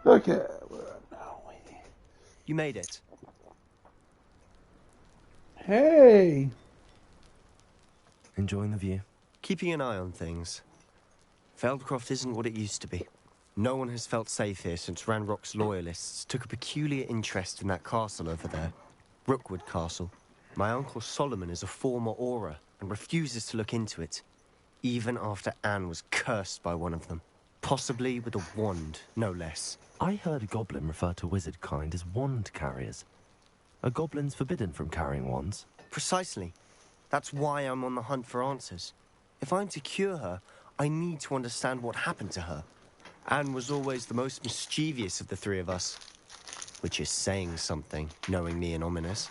Okay, where are we? You made it. Hey! Enjoying the view? Keeping an eye on things. Feldcroft isn't what it used to be. No one has felt safe here since Ranrock's loyalists took a peculiar interest in that castle over there. Rookwood Castle. My uncle Solomon is a former Auror and refuses to look into it, even after Anne was cursed by one of them. Possibly with a wand, no less. I heard a goblin refer to wizard kind as wand carriers. Are goblins forbidden from carrying wands? Precisely. That's why I'm on the hunt for answers. If I'm to cure her, I need to understand what happened to her. Anne was always the most mischievous of the three of us. Which is saying something, knowing me and ominous.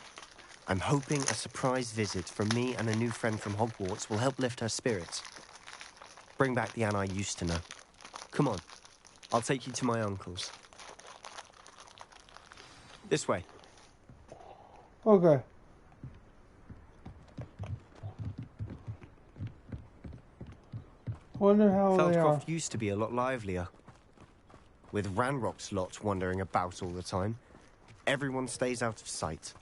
I'm hoping a surprise visit from me and a new friend from Hogwarts will help lift her spirits. Bring back the Anne I used to know. Come on, I'll take you to my uncle's. This way. Okay. Wonder how they are. Feldcroft used to be a lot livelier. With Ranrock's lot wandering about all the time, everyone stays out of sight.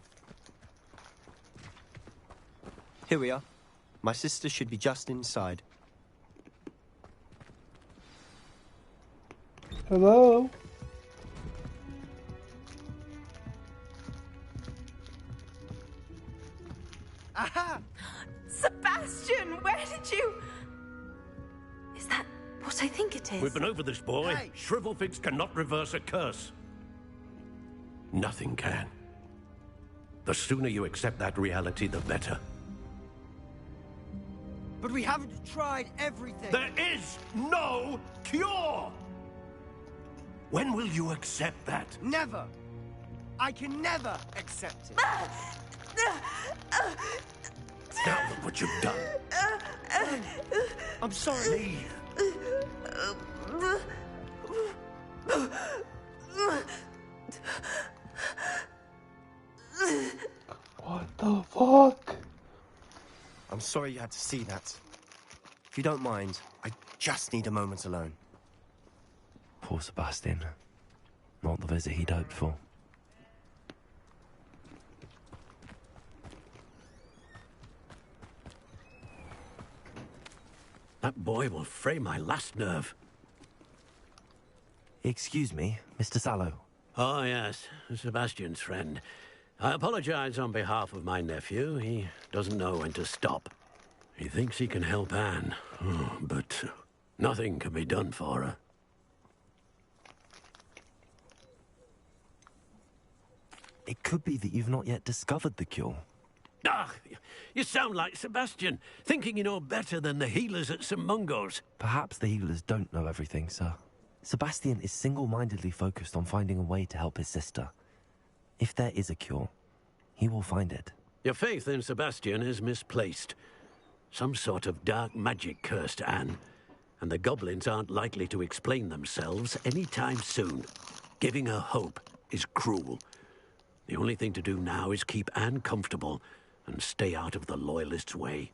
Here we are. My sister should be just inside. Hello? Aha! Sebastian, where did you... Is that what I think it is? We've been over this, boy. Hey. Shrivelfigs cannot reverse a curse. Nothing can. The sooner you accept that reality, the better. But we haven't tried everything. There is no cure! When will you accept that? Never. I can never accept it. Now look what you've done. I'm sorry. What the fuck? I'm sorry you had to see that. If you don't mind, I just need a moment alone. Poor Sebastian. Not the visit he'd hoped for. That boy will fray my last nerve. Excuse me, Mr. Sallow. Oh, yes, Sebastian's friend. I apologize on behalf of my nephew. He doesn't know when to stop. He thinks he can help Anne, but nothing can be done for her. It could be that you've not yet discovered the cure. Ah, you sound like Sebastian, thinking you know better than the healers at St. Mungo's. Perhaps the healers don't know everything, sir. Sebastian is single-mindedly focused on finding a way to help his sister. If there is a cure, he will find it. Your faith in Sebastian is misplaced. Some sort of dark magic cursed Anne, and the goblins aren't likely to explain themselves anytime soon. Giving her hope is cruel. The only thing to do now is keep Anne comfortable and stay out of the Loyalists' way.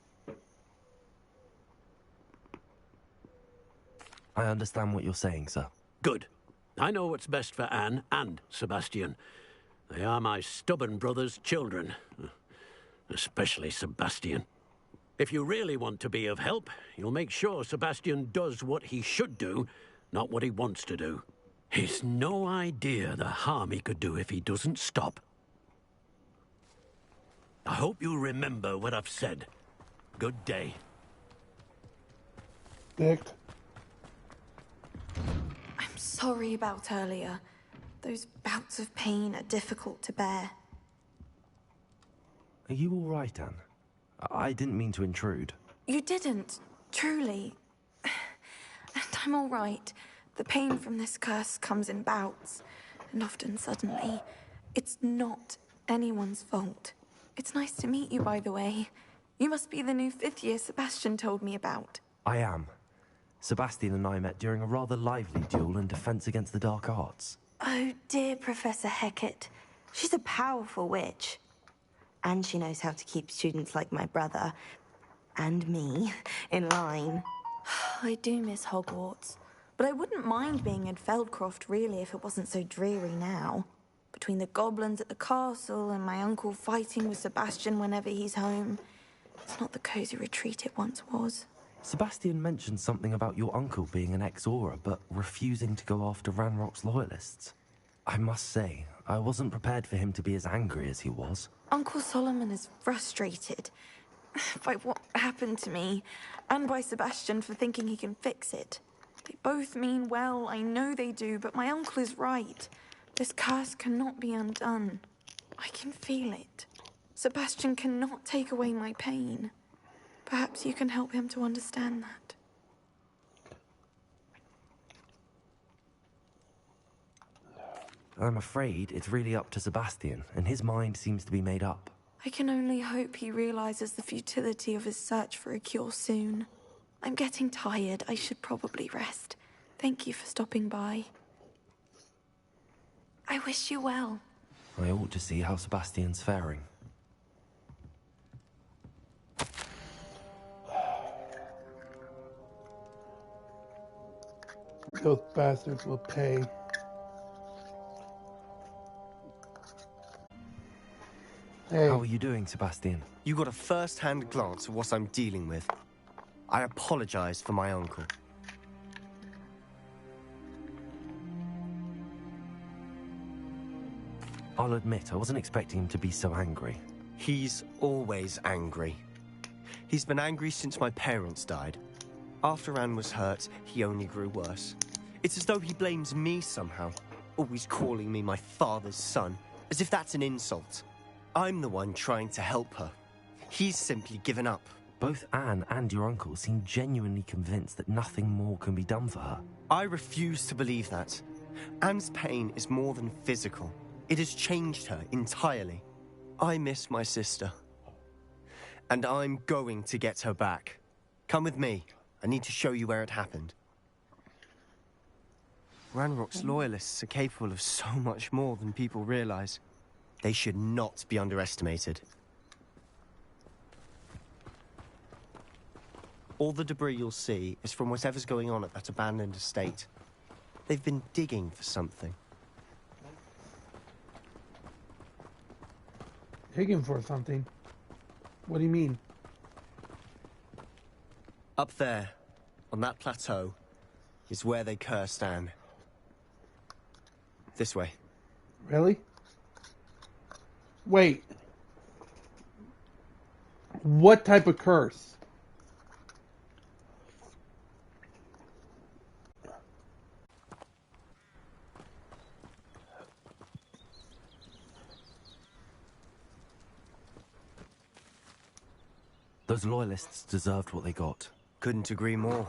I understand what you're saying, sir. Good. I know what's best for Anne and Sebastian. They are my stubborn brother's children. Especially Sebastian. If you really want to be of help, you'll make sure Sebastian does what he should do, not what he wants to do. He's no idea the harm he could do if he doesn't stop. I hope you remember what I've said. Good day. Dick. I'm sorry about earlier. Those bouts of pain are difficult to bear. Are you all right, Anne? I didn't mean to intrude. You didn't, truly. And I'm all right. The pain from this curse comes in bouts, and often suddenly. It's not anyone's fault. It's nice to meet you, by the way. You must be the new 5th year Sebastian told me about. I am. Sebastian and I met during a rather lively duel in defense against the dark arts. Oh, dear Professor Hecat. She's a powerful witch. And she knows how to keep students like my brother, and me, in line. I do miss Hogwarts. But I wouldn't mind being in Feldcroft, really, if it wasn't so dreary now. Between the goblins at the castle and my uncle fighting with Sebastian whenever he's home, it's not the cozy retreat it once was. Sebastian mentioned something about your uncle being an ex-Auror, but refusing to go after Ranrock's loyalists. I must say, I wasn't prepared for him to be as angry as he was. Uncle Solomon is frustrated by what happened to me, and by Sebastian for thinking he can fix it. They both mean well, I know they do, but my uncle is right. This curse cannot be undone. I can feel it. Sebastian cannot take away my pain. Perhaps you can help him to understand that. I'm afraid it's really up to Sebastian, and his mind seems to be made up. I can only hope he realizes the futility of his search for a cure soon. I'm getting tired. I should probably rest. Thank you for stopping by. I wish you well. I ought to see how Sebastian's faring. Those bastards will pay. Hey. How are you doing, Sebastian? You got a first-hand glance at what I'm dealing with. I apologize for my uncle. I'll admit, I wasn't expecting him to be so angry. He's always angry. He's been angry since my parents died. After Anne was hurt, he only grew worse. It's as though he blames me somehow, always calling me my father's son, as if that's an insult. I'm the one trying to help her. He's simply given up. Both Anne and your uncle seem genuinely convinced that nothing more can be done for her. I refuse to believe that. Anne's pain is more than physical. It has changed her entirely. I miss my sister. And I'm going to get her back. Come with me. I need to show you where it happened. Ranrock's loyalists are capable of so much more than people realize. They should not be underestimated. All the debris you'll see is from whatever's going on at that abandoned estate. They've been digging for something. Digging for something? What do you mean? Up there, on that plateau, is where they cursed Anne. This way. Really? Wait. What type of curse? Those loyalists deserved what they got. Couldn't agree more.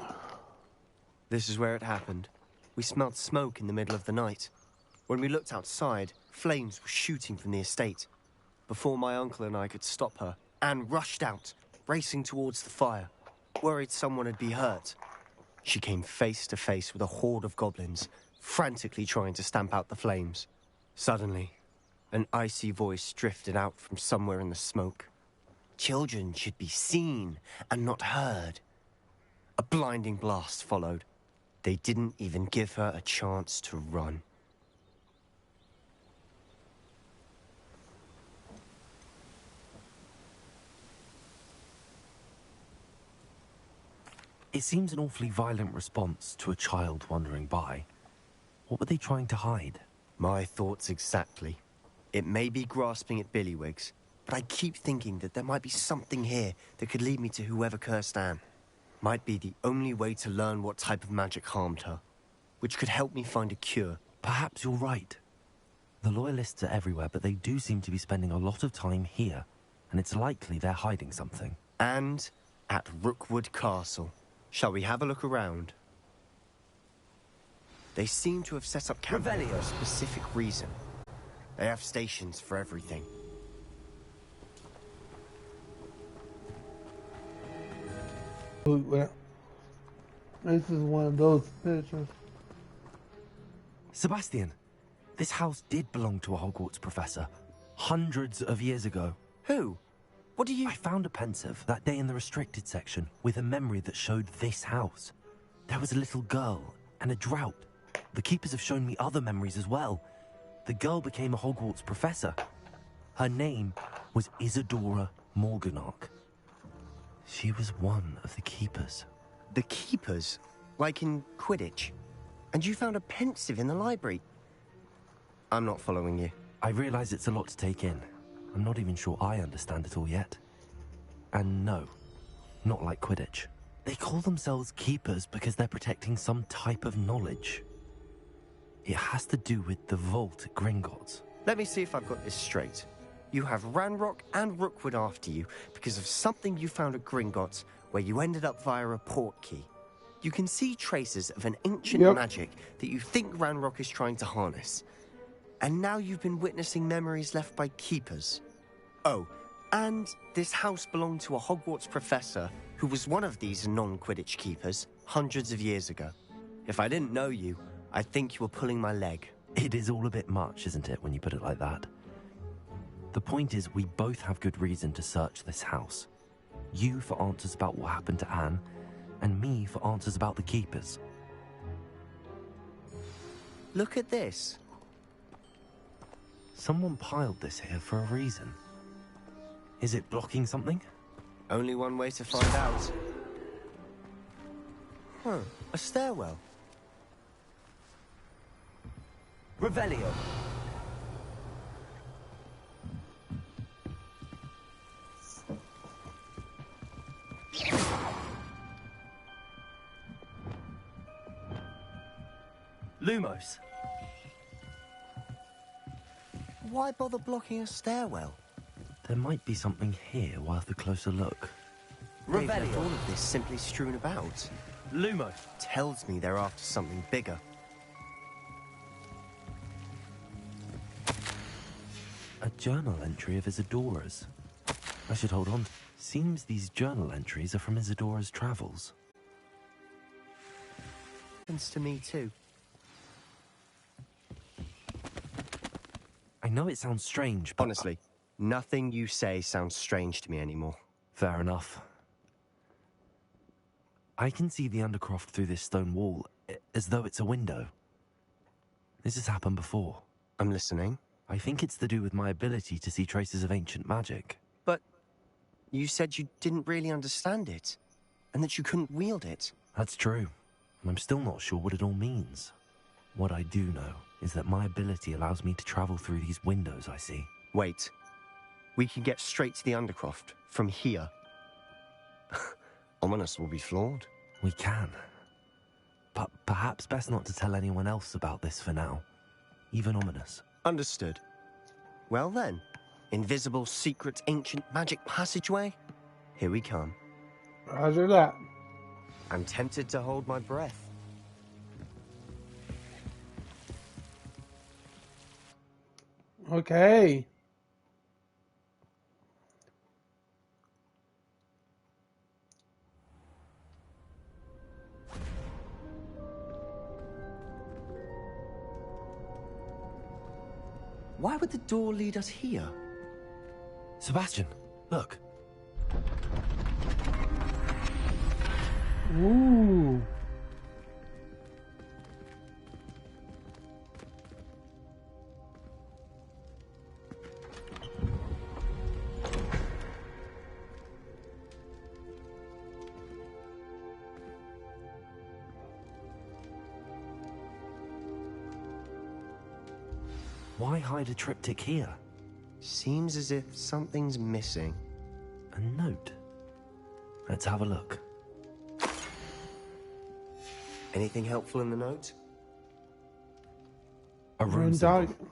This is where it happened. We smelled smoke in the middle of the night. When we looked outside, flames were shooting from the estate. Before my uncle and I could stop her, Anne rushed out, racing towards the fire, worried someone would be hurt. She came face to face with a horde of goblins, frantically trying to stamp out the flames. Suddenly, an icy voice drifted out from somewhere in the smoke. Children should be seen and not heard. A blinding blast followed. They didn't even give her a chance to run. It seems an awfully violent response to a child wandering by. What were they trying to hide? My thoughts exactly. It may be grasping at billywhigs, but I keep thinking that there might be something here that could lead me to whoever cursed Anne. Might be the only way to learn what type of magic harmed her, which could help me find a cure. Perhaps you're right. The loyalists are everywhere, but they do seem to be spending a lot of time here, and it's likely they're hiding something. And at Rookwood Castle. Shall we have a look around? They seem to have set up camp for a specific reason. They have stations for everything. Well, this is one of those pictures. Sebastian, this house did belong to a Hogwarts professor, hundreds of years ago. Who? What do you... I found a pensive that day in the restricted section with a memory that showed this house. There was a little girl And a drought. The Keepers have shown me other memories as well. The girl became a Hogwarts professor. Her name was Isadora Morganach. She was one of the Keepers. The Keepers? Like in Quidditch? And you found a pensive in the library? I'm not following you. I realize it's a lot to take in. I'm not even sure I understand it all yet. And no, not like Quidditch. They call themselves Keepers because they're protecting some type of knowledge. It has to do with the vault at Gringotts. Let me see if I've got this straight. You have Ranrock and Rookwood after you because of something you found at Gringotts where you ended up via a portkey. You can see traces of an ancient magic that you think Ranrock is trying to harness. And now you've been witnessing memories left by Keepers. Oh, and this house belonged to a Hogwarts professor who was one of these non-Quidditch Keepers hundreds of years ago. If I didn't know you, I'd think you were pulling my leg. It is all a bit much, isn't it, when you put it like that? The point is, we both have good reason to search this house. You for answers about what happened to Anne, and me for answers about the Keepers. Look at this. Someone piled this here for a reason. Is it blocking something? Only one way to find out. Huh, a stairwell. Revelio. Lumos. Why bother blocking a stairwell? There might be something here worth a closer look. They've left all of this simply strewn about. Lumo. Tells me they're after something bigger. A journal entry of Isadora's. I should hold on. Seems these journal entries are from Isadora's travels. Happens to me too. I know it sounds strange, but... Honestly, nothing you say sounds strange to me anymore. Fair enough. I can see the Undercroft through this stone wall, as though it's a window. This has happened before. I'm listening. I think it's to do with my ability to see traces of ancient magic. But you said you didn't really understand it, and that you couldn't wield it. That's true, and I'm still not sure what it all means. What I do know is that my ability allows me to travel through these windows I see. Wait. We can get straight to the Undercroft from here. Ominous will be flawed. We can. But perhaps best not to tell anyone else about this for now. Even Ominous. Understood. Well then, invisible, secret, ancient magic passageway? Here we come. Roger that. I'm tempted to hold my breath. Okay. Why would the door lead us here? Sebastian, look. Ooh. Why hide a triptych here? Seems as if something's missing. A note. Let's have a look. Anything helpful in the note? A rune Dog. symbol.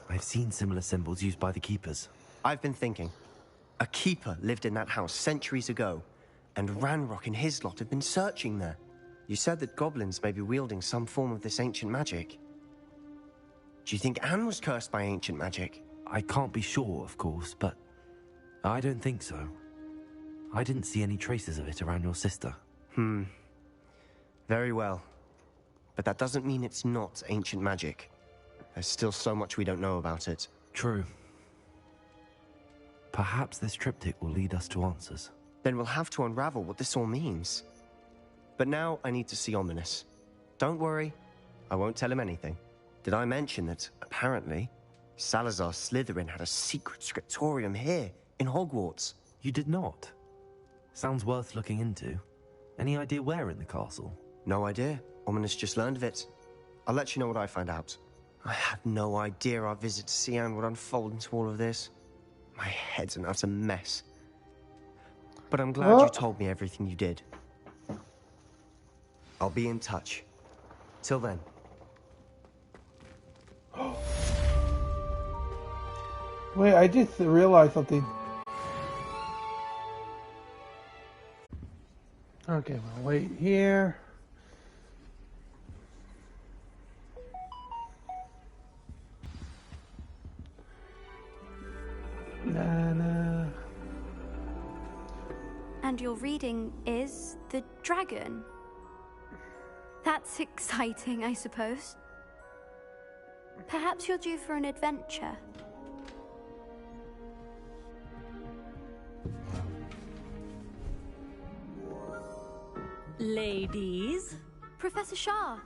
I've seen similar symbols used by the Keepers. I've been thinking. A keeper lived in that house centuries ago, and Ranrock and his lot have been searching there. You said that goblins may be wielding some form of this ancient magic. Do you think Anne was cursed by ancient magic? I can't be sure, of course, but I don't think so. I didn't see any traces of it around your sister. Very well. But that doesn't mean it's not ancient magic. There's still so much we don't know about it. True. Perhaps this triptych will lead us to answers. Then we'll have to unravel what this all means. But now I need to see Ominous. Don't worry. I won't tell him anything. Did I mention that, apparently, Salazar Slytherin had a secret scriptorium here, in Hogwarts? You did not? Sounds worth looking into. Any idea where in the castle? No idea. Ominous just learned of it. I'll let you know what I find out. I had no idea our visit to see Anne would unfold into all of this. My head's an utter mess. But I'm glad you told me everything you did. I'll be in touch. Till then. Wait, I just realized something. Okay, we'll wait here. Nana. And your reading is The Dragon. That's exciting, I suppose. Perhaps you're due for an adventure. Ladies, Professor Shah.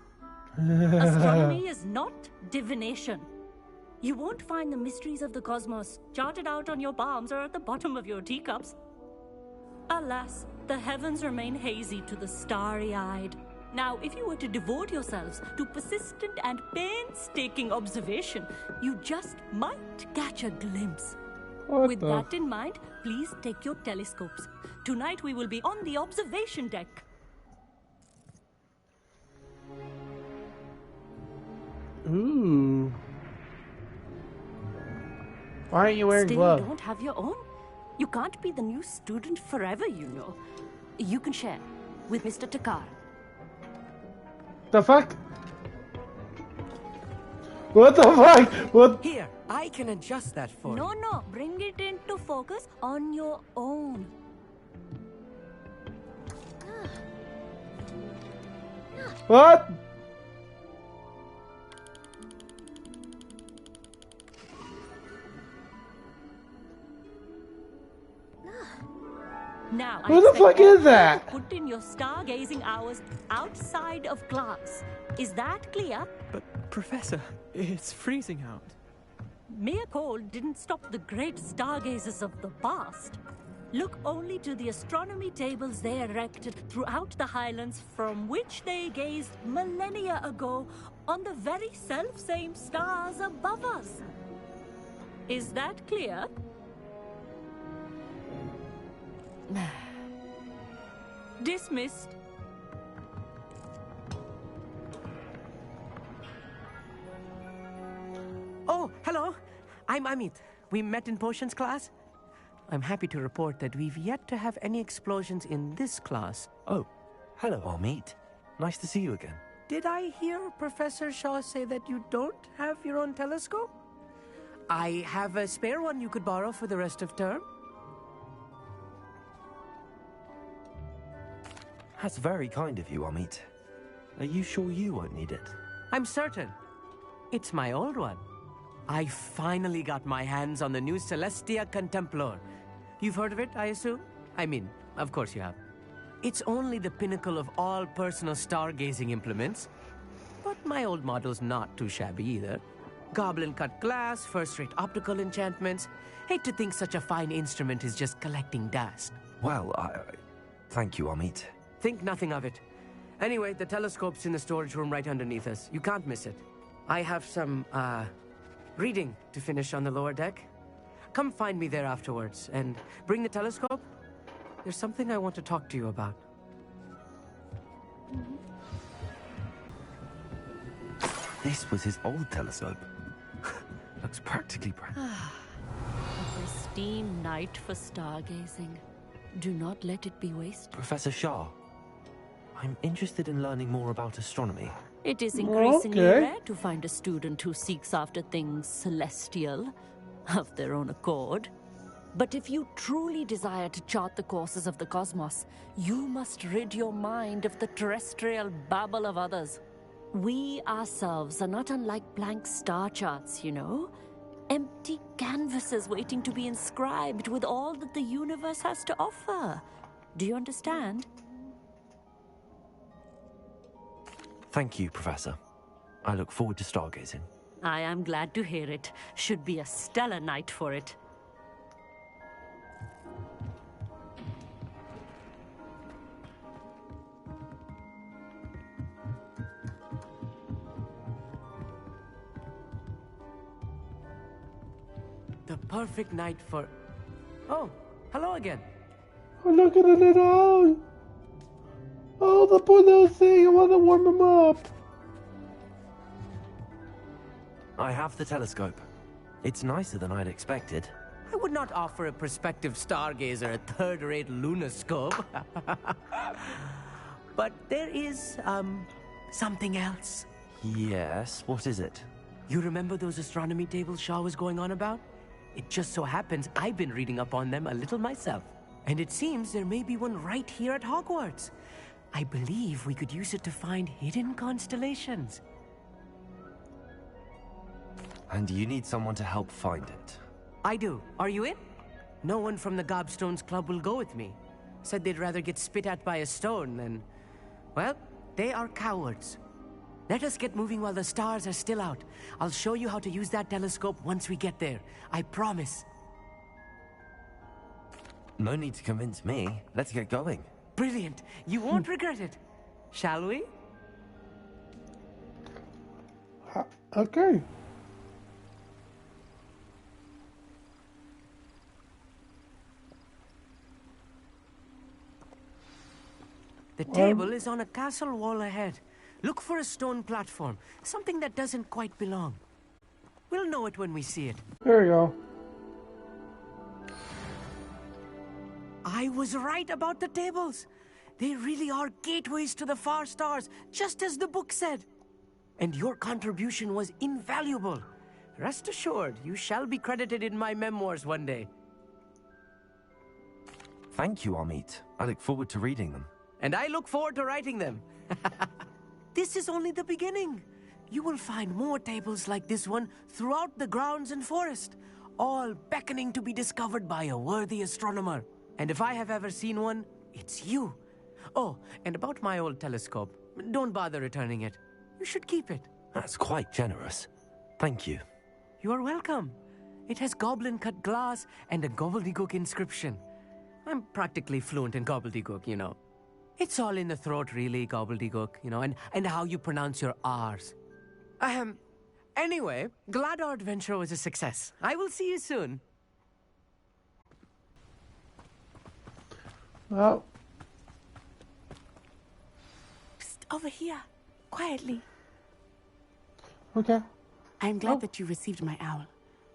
astronomy is not divination. You won't find the mysteries of the cosmos charted out on your palms or at the bottom of your teacups. Alas, the heavens remain hazy to the starry-eyed. Now, if you were to devote yourselves to persistent and painstaking observation, you just might catch a glimpse. With that in mind, please take your telescopes. Tonight we will be on the observation deck. Ooh. Why aren't you wearing Still, gloves? you don't have your own? You can't be the new student forever, you know. You can share with Mr. Thakkar. The fuck? What the fuck? What? Here, I can adjust that for you. No, bring it into focus on your own. What? Now, Who the fuck is that? Put in your stargazing hours outside of class. Is that clear? But, Professor, it's freezing out. Mere cold didn't stop the great stargazers of the past. Look only to the astronomy tables they erected throughout the Highlands, from which they gazed millennia ago on the very self-same stars above us. Is that clear? Dismissed. Oh, hello. I'm Amit. We met in potions class. I'm happy to report that we've yet to have any explosions in this class. Oh, hello, Amit. Nice to see you again. Did I hear Professor Shah say that you don't have your own telescope? I have a spare one you could borrow for the rest of term. That's very kind of you, Amit. Are you sure you won't need it? I'm certain. It's my old one. I finally got my hands on the new Celestia Contemplar. You've heard of it, I assume? I mean, of course you have. It's only the pinnacle of all personal stargazing implements. But my old model's not too shabby either. Goblin-cut glass, first-rate optical enchantments. Hate to think such a fine instrument is just collecting dust. Well, thank you, Amit. Think nothing of it. Anyway, the telescope's in the storage room right underneath us. You can't miss it. I have some, reading to finish on the lower deck. Come find me there afterwards, and bring the telescope. There's something I want to talk to you about. This was his old telescope. Looks practically brand new. A pristine night for stargazing. Do not let it be wasted. Professor Shah, I'm interested in learning more about astronomy. It is increasingly Okay. rare to find a student who seeks after things celestial, of their own accord. But if you truly desire to chart the courses of the cosmos, you must rid your mind of the terrestrial babble of others. We ourselves are not unlike blank star charts, you know? Empty canvases waiting to be inscribed with all that the universe has to offer. Do you understand? Thank you, Professor. I look forward to stargazing. I am glad to hear it. Should be a stellar night for it. The perfect night for... Oh, hello again. Oh, look at the little eye. Oh, the poor little thing. I want to warm him up. I have the telescope. It's nicer than I'd expected. I would not offer a prospective stargazer a third-rate lunoscope. But there is, something else. Yes, what is it? You remember those astronomy tables Shah was going on about? It just so happens I've been reading up on them a little myself. And it seems there may be one right here at Hogwarts. I believe we could use it to find hidden constellations. And you need someone to help find it. I do. Are you in? No one from the Gobstones Club will go with me. Said they'd rather get spit at by a stone than... Well, they are cowards. Let us get moving while the stars are still out. I'll show you how to use that telescope once we get there. I promise. No need to convince me. Let's get going. Brilliant. You won't regret it. Shall we? Okay. The table is on a castle wall ahead. Look for a stone platform, something that doesn't quite belong. We'll know it when we see it. There you go. I was right about the tables. They really are gateways to the far stars, just as the book said. And your contribution was invaluable. Rest assured, you shall be credited in my memoirs one day. Thank you, Amit. I look forward to reading them. And I look forward to writing them. This is only the beginning. You will find more tables like this one throughout the grounds and forest, all beckoning to be discovered by a worthy astronomer. And if I have ever seen one, it's you. Oh, and about my old telescope, don't bother returning it. You should keep it. That's quite generous. Thank you. You are welcome. It has goblin-cut glass and a gobbledygook inscription. I'm practically fluent in gobbledygook, you know. It's all in the throat, really, gobbledygook, you know, and how you pronounce your R's. Anyway, glad our adventure was a success. I will see you soon. Well. Psst, over here. Quietly. Okay. I'm glad that you received my owl.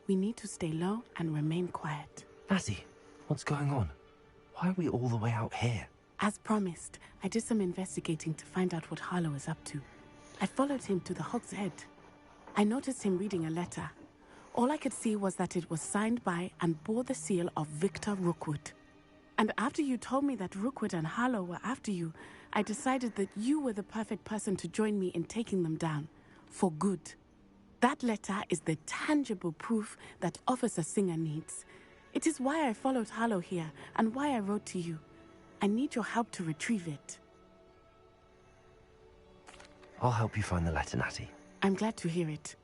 We need to stay low and remain quiet. Natty, what's going on? Why are we all the way out here? As promised, I did some investigating to find out what Harlow is up to. I followed him to the Hog's Head. I noticed him reading a letter. All I could see was that it was signed by and bore the seal of Victor Rookwood. And after you told me that Rookwood and Harlow were after you, I decided that you were the perfect person to join me in taking them down. For good. That letter is the tangible proof that Officer Singer needs. It is why I followed Harlow here and why I wrote to you. I need your help to retrieve it. I'll help you find the letter, Natty. I'm glad to hear it.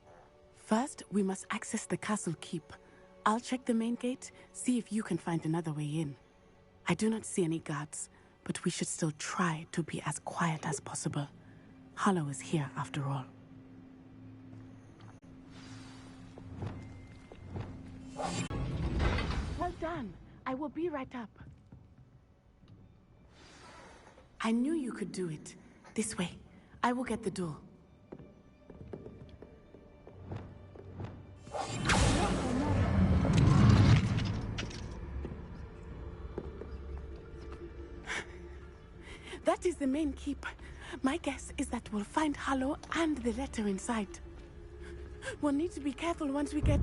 First, we must access the castle keep. I'll check the main gate, see if you can find another way in. I do not see any guards, but we should still try to be as quiet as possible. Harlow is here, after all. Well done. I will be right up. I knew you could do it. This way. I will get the door. That is the main keep. My guess is that we'll find Harlow and the letter inside. We'll need to be careful once we get...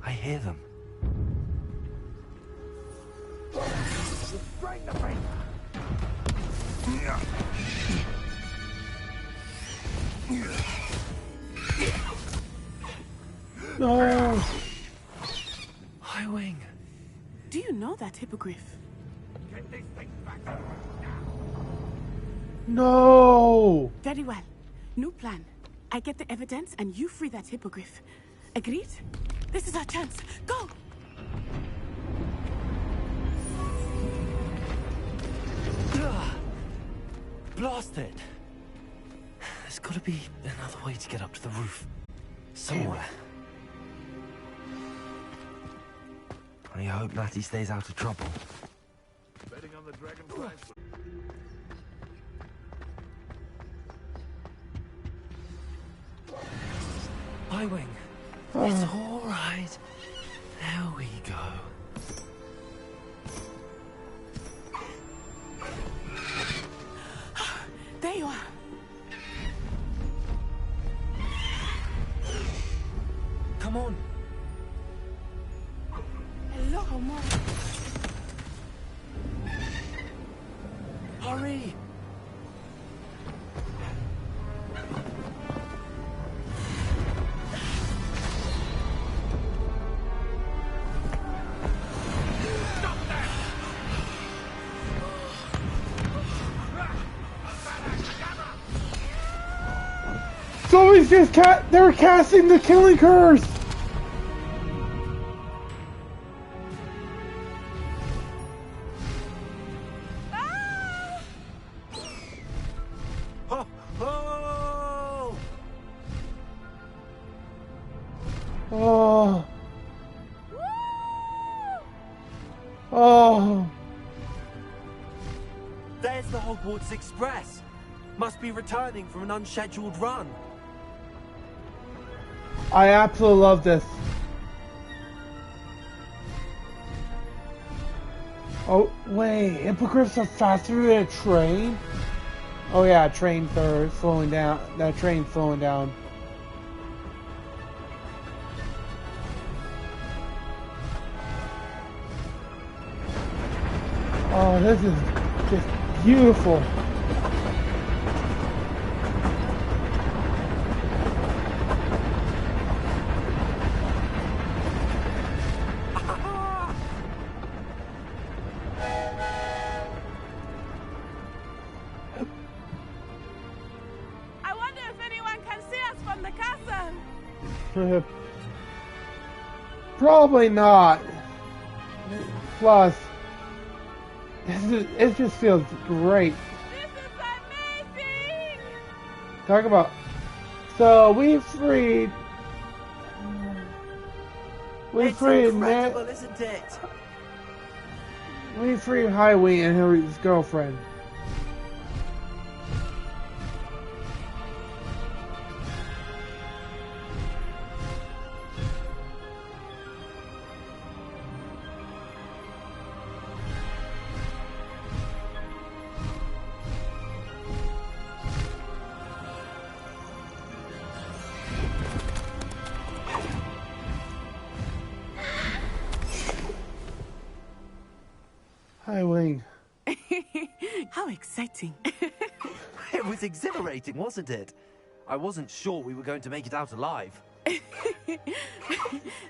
I hear them. Restrain the pain. No. Highwing. Do you know that Hippogriff? Get this thing back. No. Very well. New plan. I get the evidence and you free that hippogriff. Agreed? This is our chance. Go! Blast it! There's got to be another way to get up to the roof. Somewhere. I hope Natty stays out of trouble. Betting on the dragonflies. Highwing. It's all right. There we go. There you are. Come on. Hello, Mom. Hurry. Somebody's just they were casting the killing curse! Oh! Oh! Oh. Oh. There's the Hogwarts Express. Must be returning from an unscheduled run. I absolutely love this. Oh, wait. Hippogriffs are faster than a train? Oh, yeah, train for slowing down. That train's slowing down. Oh, this is just beautiful. Probably not. Plus, it just feels great. This is amazing! Talk about. So we freed. It's incredible, isn't it? We freed Highwing and his girlfriend. Highwing. How exciting. It was exhilarating, wasn't it? I wasn't sure we were going to make it out alive.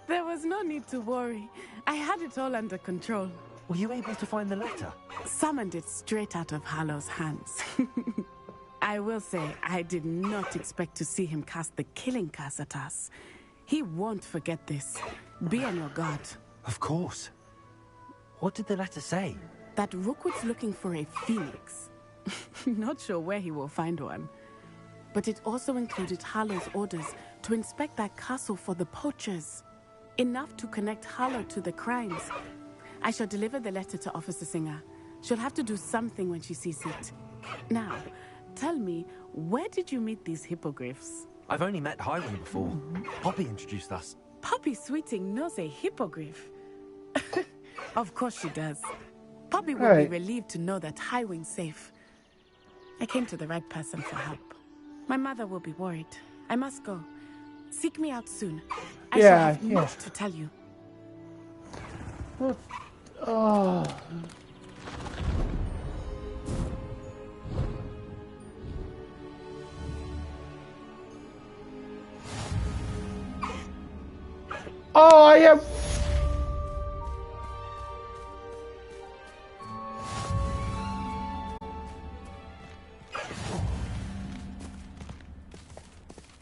There was no need to worry. I had it all under control. Were you able to find the letter? Summoned it straight out of Hallow's hands. I will say, I did not expect to see him cast the killing curse at us. He won't forget this. Be on your guard. Of course. What did the letter say? That Rookwood's looking for a phoenix. Not sure where he will find one. But it also included Hallow's orders to inspect that castle for the poachers. Enough to connect Hallow to the crimes. I shall deliver the letter to Officer Singer. She'll have to do something when she sees it. Now, tell me, where did you meet these hippogriffs? I've only met Highwing before. Poppy introduced us. Poppy Sweeting knows a hippogriff. Of course she does. Poppy will be relieved to know that Highwing's safe. I came to the right person for help. My mother will be worried. I must go. Seek me out soon. I shall have much to tell you. What? Oh. Oh, I have